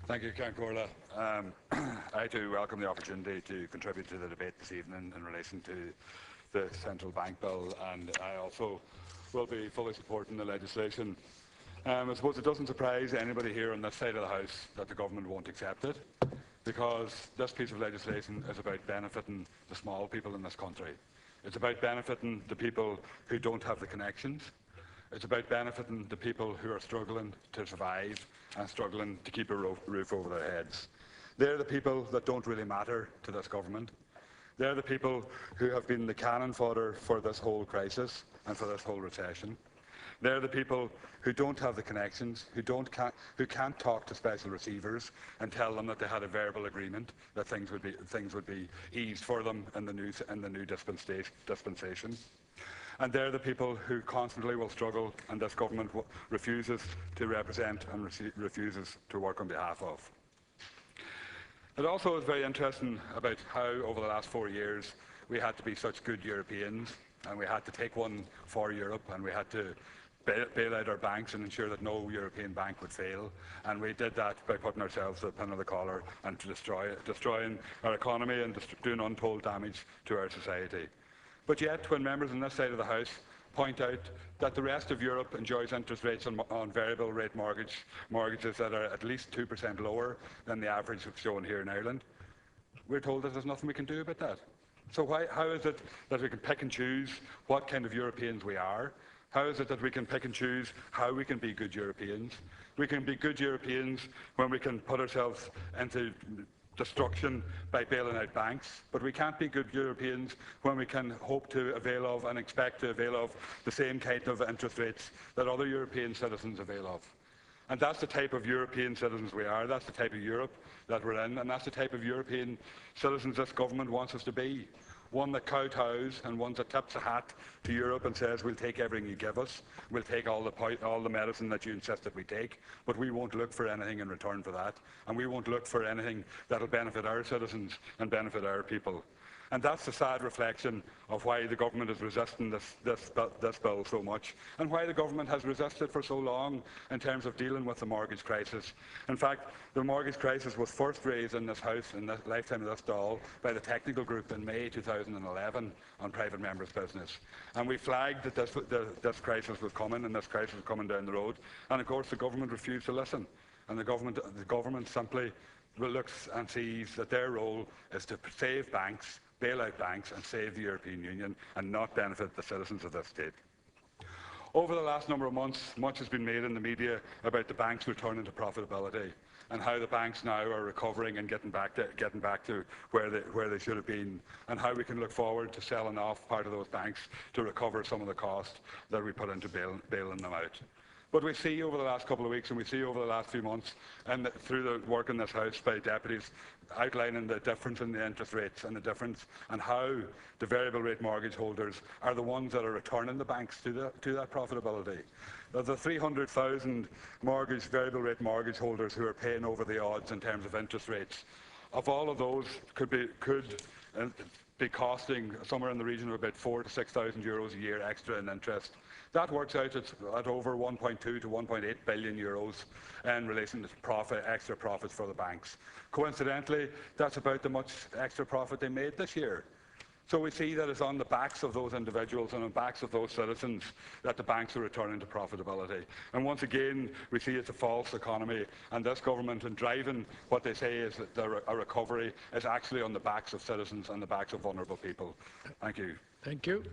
Thank you, Count Corla. I too welcome the opportunity to contribute to the debate this evening in relation to the central bank bill, and I also will be fully supporting the legislation. I suppose it doesn't surprise anybody here on this side of the House that the government won't accept it, because this piece of legislation is about benefiting the small people in this country. It's about benefiting the people who don't have the connections. It's about benefiting the people who are struggling to survive and struggling to keep a roof over their heads. They're the people that don't really matter to this government. They're the people who have been the cannon fodder for this whole crisis and for this whole recession. They're the people who don't have the connections, who can't talk to special receivers and tell them that they had a verbal agreement that things would be eased for them in the new dispensation. And they're the people who constantly will struggle, and this government refuses to represent and refuses to work on behalf of. It also is very interesting about how, over the last 4 years, we had to be such good Europeans, and we had to take one for Europe, and we had to bail out our banks and ensure that no European bank would fail. And we did that by putting ourselves to the pin of the collar and destroying our economy and doing untold damage to our society. But yet, when members on this side of the House point out that the rest of Europe enjoys interest rates on variable rate mortgages that are at least 2% lower than the average shown here in Ireland, we're told that there's nothing we can do about that. So how is it that we can pick and choose what kind of Europeans we are? How is it that we can pick and choose how we can be good Europeans? We can be good Europeans when we can put ourselves into destruction by bailing out banks, but we can't be good Europeans when we can hope to avail of and expect to avail of the same kind of interest rates that other European citizens avail of. And that's the type of European citizens we are, that's the type of Europe that we're in, and that's the type of European citizens this government wants us to be. One that kowtows and one that tips a hat to Europe and says, we'll take everything you give us, we'll take all the medicine that you insist that we take, but we won't look for anything in return for that, and we won't look for anything that'll benefit our citizens and benefit our people. And that's the sad reflection of why the government is resisting this bill so much, and why the government has resisted for so long in terms of dealing with the mortgage crisis. In fact, the mortgage crisis was first raised in this House, in the lifetime of this Dáil, by the technical group in May 2011 on private members' business. And we flagged that this crisis was coming, and this crisis was coming down the road. And of course, the government refused to listen. And the government simply looks and sees that their role is to save banks, bail out banks and save the European Union, and not benefit the citizens of this state. Over the last number of months, much has been made in the media about the banks returning to profitability and how the banks now are recovering and getting back to where they should have been, and how we can look forward to selling off part of those banks to recover some of the cost that we put into bailing them out. But we see over the last couple of weeks, and we see over the last few months, and through the work in this House by deputies, outlining the difference in the interest rates and the difference and how the variable rate mortgage holders are the ones that are returning the banks to that profitability. Of the 300,000 variable rate mortgage holders who are paying over the odds in terms of interest rates, of all of those could be costing somewhere in the region of about €4,000 to €6,000 a year extra in interest. That works out at over €1.2 to €1.8 billion in relation to extra profits for the banks. Coincidentally, that's about the much extra profit they made this year. So we see that it's on the backs of those individuals and on the backs of those citizens that the banks are returning to profitability. And once again, we see it's a false economy, and this government, in driving what they say is that a recovery, is actually on the backs of citizens and the backs of vulnerable people. Thank you. Thank you.